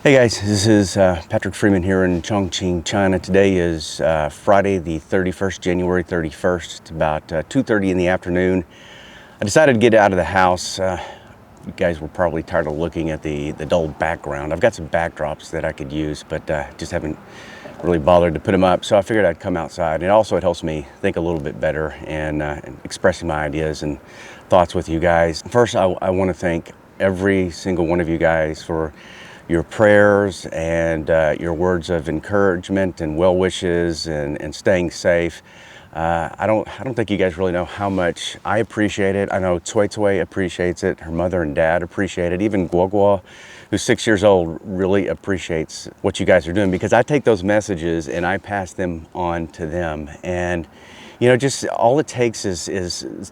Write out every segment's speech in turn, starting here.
Hey guys, this is Patrick Freeman here in Chongqing, China. Today is Friday the 31st, January 31st. It's about 2:30 in the afternoon. I decided to get out of the house. You guys were probably tired of looking at the dull background. I've got some backdrops that I could use, but just haven't really bothered to put them up. So I figured I'd come outside. And also it helps me think a little bit better and expressing my ideas and thoughts with you guys. First, I want to thank every single one of you guys for your prayers and your words of encouragement and well wishes and staying safe. I don't think you guys really know how much I appreciate it. I know Tsui appreciates it. Her mother and dad appreciate it. Even Guo, who's 6 years old, really appreciates what you guys are doing, because I take those messages and I pass them on to them. And you know, just all it takes is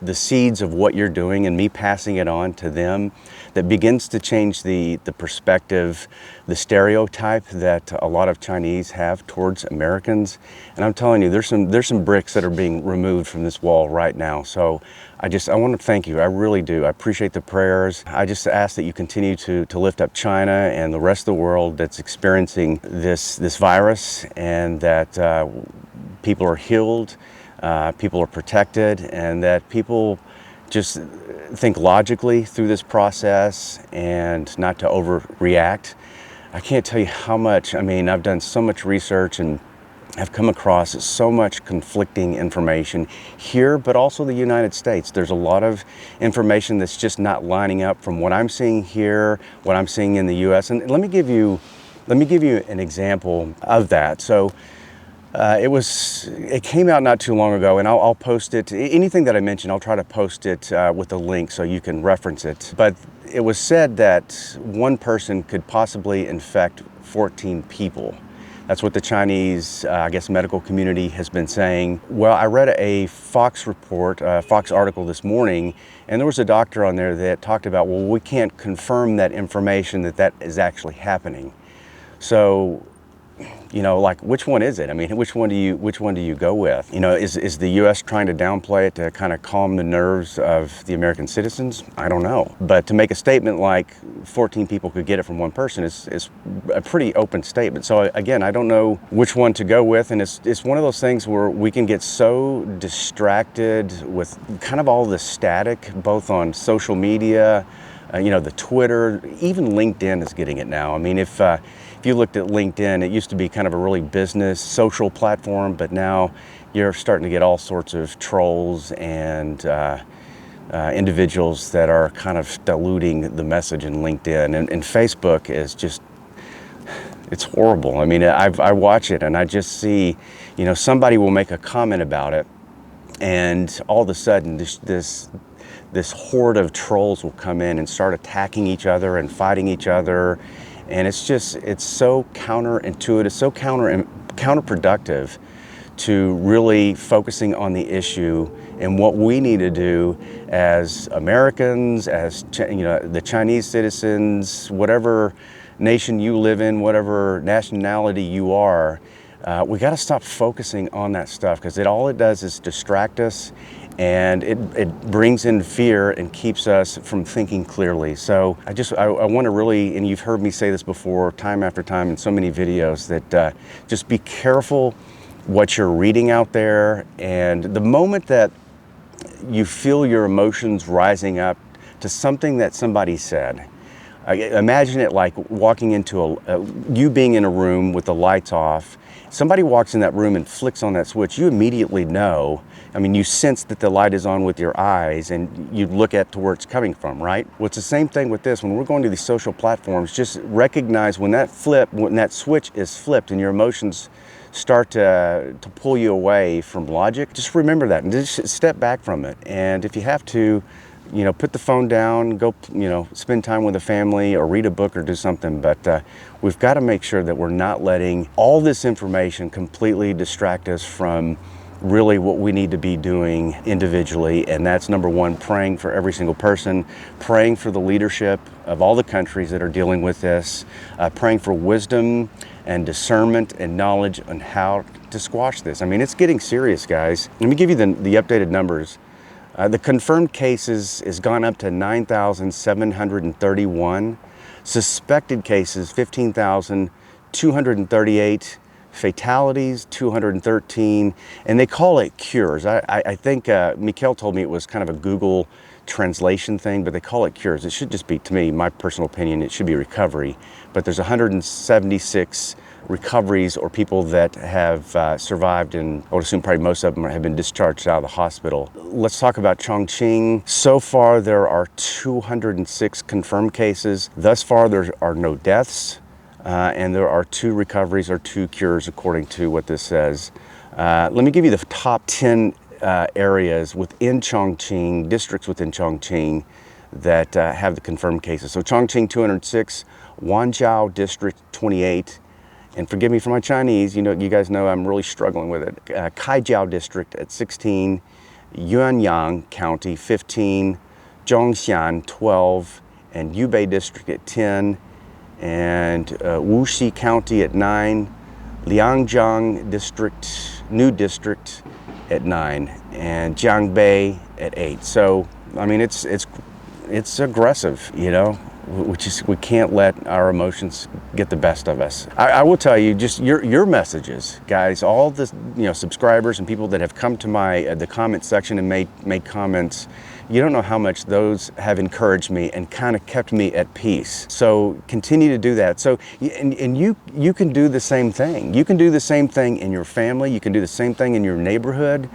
the seeds of what you're doing and me passing it on to them that begins to change the perspective, the stereotype that a lot of Chinese have towards Americans. And I'm telling you, there's some bricks that are being removed from this wall right now. So I want to thank you. I really do. I appreciate the prayers. I just ask that you continue to lift up China and the rest of the world that's experiencing this virus, and that people are healed. People are protected, and that people just think logically through this process and not to overreact. I can't tell you how much, I've done so much research and I've come across so much conflicting information here, but also the United States. There's a lot of information that's just not lining up from what I'm seeing here, what I'm seeing in the US. And let me give you an example of that. So it came out not too long ago, and I'll post it. Anything that I mentioned, I'll try to post it with a link so you can reference it. But it was said that one person could possibly infect 14 people. That's what the Chinese, medical community has been saying. Well, I read a Fox article this morning, and there was a doctor on there that talked about, well, we can't confirm that information that is actually happening. So, you know, like, which one is it? I mean, which one do you go with? You know, is the U.S. trying to downplay it to kind of calm the nerves of the American citizens? I don't know. But to make a statement like 14 people could get it from one person is a pretty open statement. So again, I don't know which one to go with. And it's one of those things where we can get so distracted with kind of all the static, both on social media, the Twitter, even LinkedIn is getting it now. I mean, if you looked at LinkedIn, it used to be kind of a really business social platform, but now you're starting to get all sorts of trolls and individuals that are kind of diluting the message in LinkedIn. And Facebook is just, it's horrible. I mean, I watch it and I just see, somebody will make a comment about it, and all of a sudden this horde of trolls will come in and start attacking each other and fighting each other. And it's so counterintuitive, so counterproductive to really focusing on the issue and what we need to do as Americans, as the Chinese citizens, whatever nation you live in, whatever nationality you are. We got to stop focusing on that stuff, because all it does is distract us, and it brings in fear and keeps us from thinking clearly. So I want to really, and you've heard me say this before time after time in so many videos, that just be careful what you're reading out there. And the moment that you feel your emotions rising up to something that somebody said, imagine it like walking into you being in a room with the lights off. Somebody walks in that room and flicks on that switch, you immediately know. You sense that the light is on with your eyes, and you look at to where it's coming from, right? Well, it's the same thing with this. When we're going to these social platforms, just recognize when that switch is flipped and your emotions start to pull you away from logic, just remember that and just step back from it. And if you have to, put the phone down, go, spend time with the family or read a book or do something. But we've got to make sure that we're not letting all this information completely distract us from really what we need to be doing individually. And that's number one, praying for every single person, praying for the leadership of all the countries that are dealing with this, praying for wisdom and discernment and knowledge on how to squash this. It's getting serious, guys. Let me give you the updated numbers. The confirmed cases has gone up to 9,731. Suspected cases, 15,238. Fatalities, 213. And they call it cures. I think Mikhail told me it was kind of a Google translation thing, but they call it cures. It should just be, to me, my personal opinion, it should be recovery. But there's 176 recoveries, or people that have survived, and I would assume probably most of them have been discharged out of the hospital. Let's talk about Chongqing. So far, there are 206 confirmed cases. Thus far, there are no deaths, and there are 2 recoveries or 2 cures, according to what this says. Let me give you the top 10 areas within Chongqing, districts within Chongqing, that have the confirmed cases. So Chongqing, 206, Wanjiao District, 28, and forgive me for my Chinese, you guys know I'm really struggling with it. Kaijiao District at 16, Yuanyang County, 15, Zhongshan, 12, and Yubei District at 10, and Wuxi County at 9, Liangjiang District, new district, at 9, and Jiangbei at 8. So, I mean, it's aggressive, we can't let our emotions get the best of us. I will tell you, just your messages, guys, all the subscribers and people that have come to my the comment section and made comments. You don't know how much those have encouraged me and kind of kept me at peace. So continue to do that. So, and you can do the same thing. You can do the same thing in your family. You can do the same thing in your neighborhood.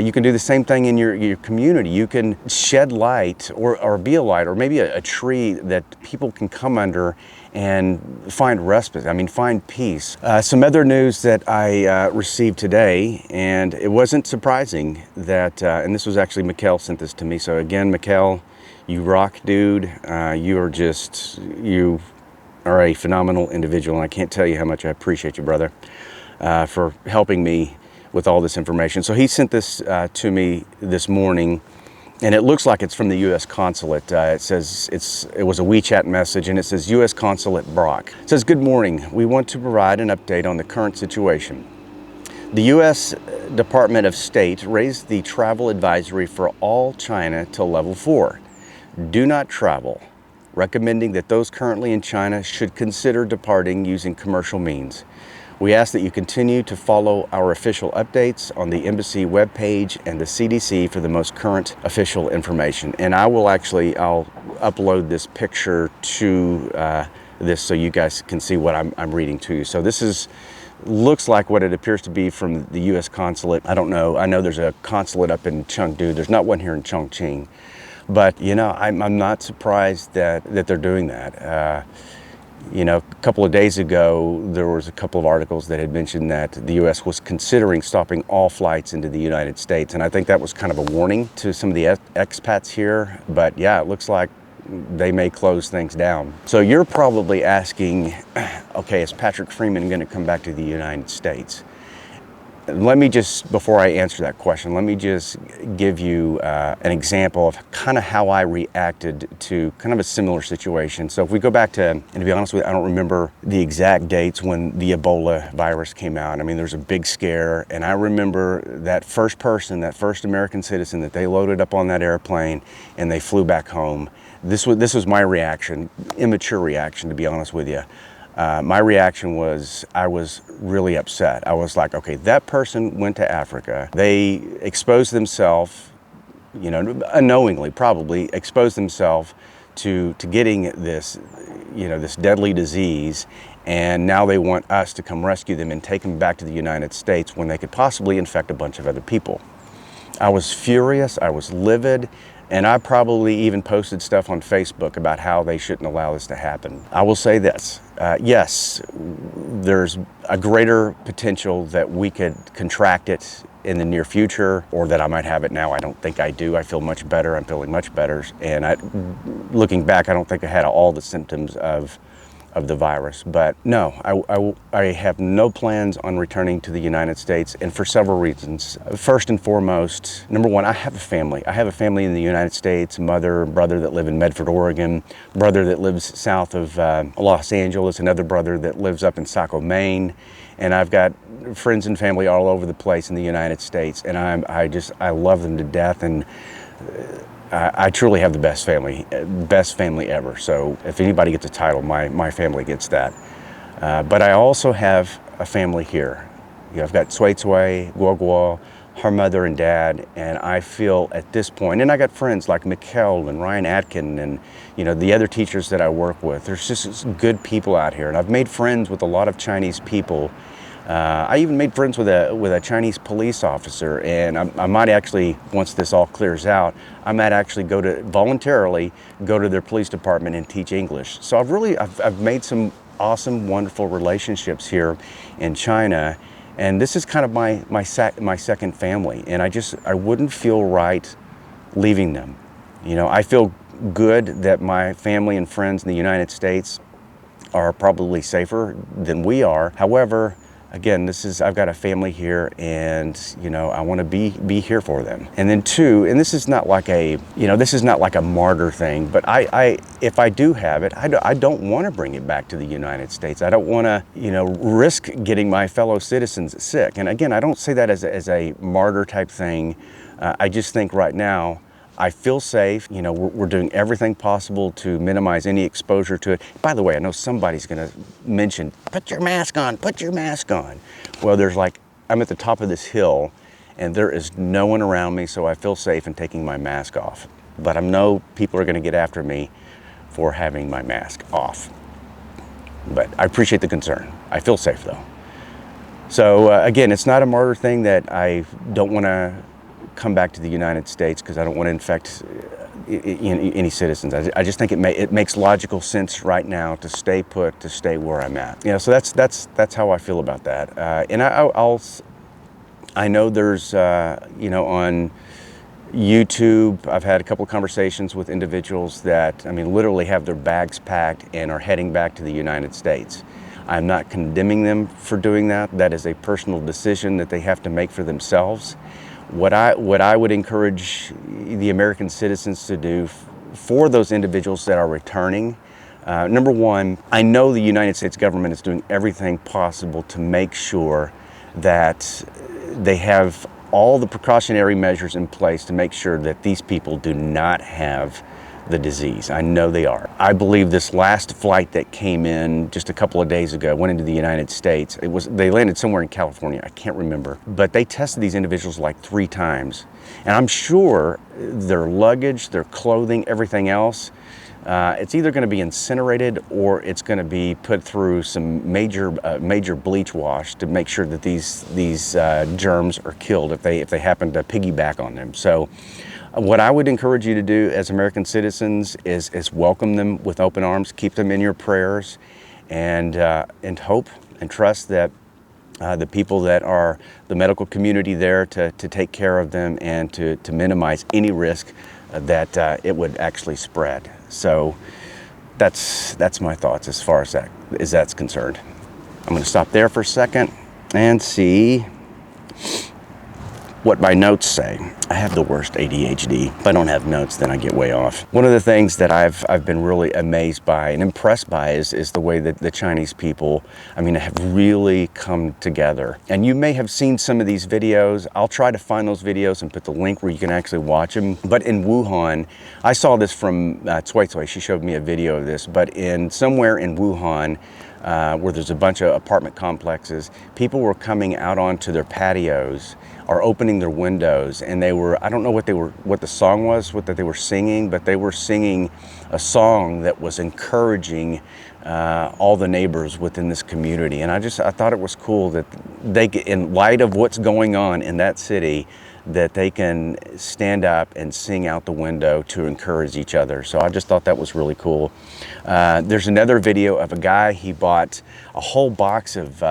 You can do the same thing in your community. You can shed light or be a light, or maybe a tree that people can come under and find respite. I mean, find peace. Some other news that I received today, and it wasn't surprising that, and this was actually Mikhail sent this to me. So again, Mikhail, you rock, dude. You are a phenomenal individual, and I can't tell you how much I appreciate you, brother, for helping me with all this information. So he sent this to me this morning, and it looks like it's from the U.S. Consulate. It says it was a WeChat message, and it says, U.S. Consulate Brock. It says, good morning. We want to provide an update on the current situation. The U.S. Department of State raised the travel advisory for all China to level 4. Do not travel, recommending that those currently in China should consider departing using commercial means. We ask that you continue to follow our official updates on the embassy webpage and the CDC for the most current official information. And I'll upload this picture to this so you guys can see what I'm reading to you. So this looks like what it appears to be from the U.S. Consulate. I don't know. I know there's a consulate up in Chengdu. There's not one here in Chongqing. But, I'm not surprised that they're doing that. A couple of days ago, there was a couple of articles that had mentioned that the U.S. was considering stopping all flights into the United States. And I think that was kind of a warning to some of the expats here. But yeah, it looks like they may close things down. So you're probably asking, okay, is Patrick Freeman going to come back to the United States? Let me just, before I answer that question, let me just give you an example of kind of how I reacted to kind of a similar situation. So if we go back to, and to be honest with you, I don't remember the exact dates when the Ebola virus came out. I mean, there was a big scare, and I remember that first American citizen that they loaded up on that airplane and they flew back home. This was my reaction, immature reaction, to be honest with you. My reaction was, I was really upset. I was like, okay, that person went to Africa. They exposed themselves, unknowingly probably exposed themselves to getting this, this deadly disease. And now they want us to come rescue them and take them back to the United States when they could possibly infect a bunch of other people. I was furious, I was livid, and I probably even posted stuff on Facebook about how they shouldn't allow this to happen. I will say this, yes, there's a greater potential that we could contract it in the near future, or that I might have it now. I don't think I do. I feel much better. I'm feeling much better. And looking back, I don't think I had all the symptoms of the virus. But no, I have no plans on returning to the United States, and for several reasons. First and foremost, number one, I have a family. I have a family in the United States, mother, brother that live in Medford, Oregon, brother that lives south of Los Angeles, another brother that lives up in Saco, Maine, and I've got friends and family all over the place in the United States, and I love them to death. And I truly have the best family ever. So if anybody gets a title, my family gets that. But I also have a family here. I've got Tsui Tsui, Guo Guo, her mother and dad, and I feel at this point, and I got friends like Mikkel and Ryan Atkin and the other teachers that I work with. There's just good people out here, and I've made friends with a lot of Chinese people. I even made friends with a Chinese police officer, and I might actually, once this all clears out, I might actually voluntarily go to their police department and teach English. So I've made some awesome, wonderful relationships here in China, and this is kind of my second family, and I wouldn't feel right leaving them. I feel good that my family and friends in the United States are probably safer than we are. However, again, I've got a family here, and I want to be here for them. And then two, and this is not like a martyr thing, but if I do have it, I don't want to bring it back to the United States. I don't want to risk getting my fellow citizens sick. And again, I don't say that as a martyr type thing. I just think right now I feel safe. We're doing everything possible to minimize any exposure to it. By the way, I know somebody's going to mention, put your mask on, put your mask on. Well, I'm at the top of this hill, and there is no one around me, so I feel safe in taking my mask off. But I know people are going to get after me for having my mask off. But I appreciate the concern. I feel safe, though. So again, it's not a martyr thing that I don't want to come back to the United States because I don't want to infect any citizens. I just think it makes logical sense right now to stay put, to stay where I'm at. So that's how I feel about that. And I know there's on YouTube, I've had a couple of conversations with individuals that literally have their bags packed and are heading back to the United States. I'm not condemning them for doing that. That is a personal decision that they have to make for themselves. What I would encourage the American citizens to do for those individuals that are returning, number one, I know the United States government is doing everything possible to make sure that they have all the precautionary measures in place to make sure that these people do not have the disease. I know they are. I believe this last flight that came in just a couple of days ago, went into the United States. They landed somewhere in California, I can't remember, but they tested these individuals like 3 times. And I'm sure their luggage, their clothing, everything else, it's either going to be incinerated or it's going to be put through some major bleach wash to make sure that these germs are killed if they happen to piggyback on them. So what I would encourage you to do as American citizens is welcome them with open arms, keep them in your prayers, and hope and trust that the people that are the medical community there to take care of them and to minimize any risk that it would actually spread. So that's my thoughts as far as that's concerned. I'm going to stop there for a second and see what my notes say. I have the worst ADHD. If I don't have notes, then I get way off. One of the things that I've been really amazed by and impressed by is the way that the Chinese people, have really come together. And you may have seen some of these videos. I'll try to find those videos and put the link where you can actually watch them. But in Wuhan, I saw this from Tsui Tsui. She showed me a video of this. But somewhere in Wuhan, where there's a bunch of apartment complexes, people were coming out onto their patios or opening their windows, and I don't know what the song was, what that they were singing, but they were singing a song that was encouraging all the neighbors within this community. And I thought it was cool that they, in light of what's going on in that city, that they can stand up and sing out the window to encourage each other. So I just thought that was really cool. There's another video of a guy, he bought a whole box of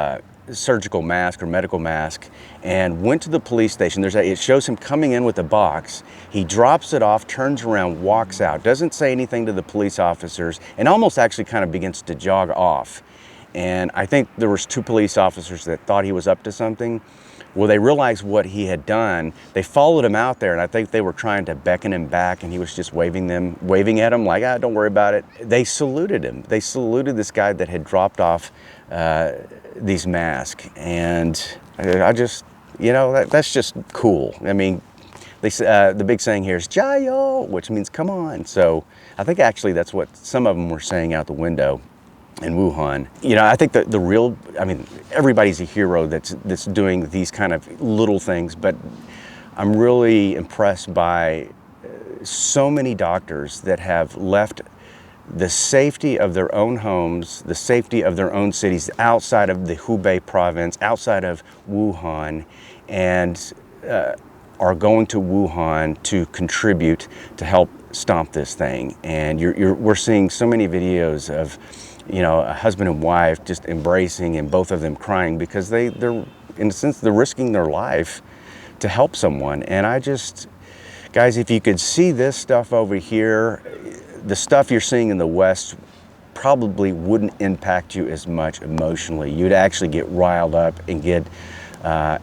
surgical mask or medical mask and went to the police station. It shows him coming in with a box. He drops it off, turns around, walks out, doesn't say anything to the police officers, and almost actually kind of begins to jog off. And I think there was 2 police officers that thought he was up to something. Well, they realized what he had done. They followed him out there, and I think they were trying to beckon him back, and he was just waving at him like, don't worry about it. They saluted him. They saluted this guy that had dropped off these masks. And I just, that's just cool. The big saying here is "Jayo," which means "come on." So I think actually that's what some of them were saying out the window in Wuhan. You know, I think the real, I mean, everybody's a hero that's doing these kind of little things, but I'm really impressed by so many doctors that have left the safety of their own homes, the safety of their own cities outside of the Hubei province, outside of Wuhan, and are going to Wuhan to contribute to help stomp this thing. And we're seeing so many videos of, you know, a husband and wife just embracing and both of them crying because they're, in a sense, they're risking their life to help someone. And I just, guys, if you could see this stuff over here, the stuff you're seeing in the West probably wouldn't impact you as much emotionally. You'd actually get riled up and get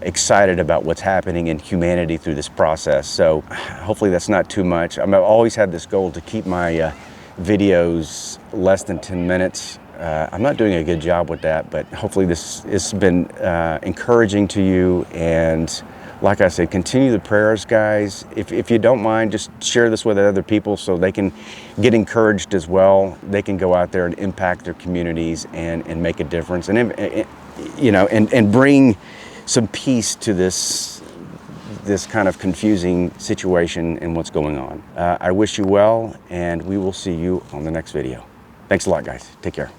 excited about what's happening in humanity through this process. So hopefully that's not too much. I've always had this goal to keep my videos less than 10 minutes. I'm not doing a good job with that, but hopefully this has been encouraging to you. And like I said, continue the prayers, guys. If you don't mind, just share this with other people so they can get encouraged as well. They can go out there and impact their communities and make a difference, and you know, and bring some peace to this kind of confusing situation and what's going on. I wish you well, and we will see you on the next video. Thanks a lot, guys. Take care.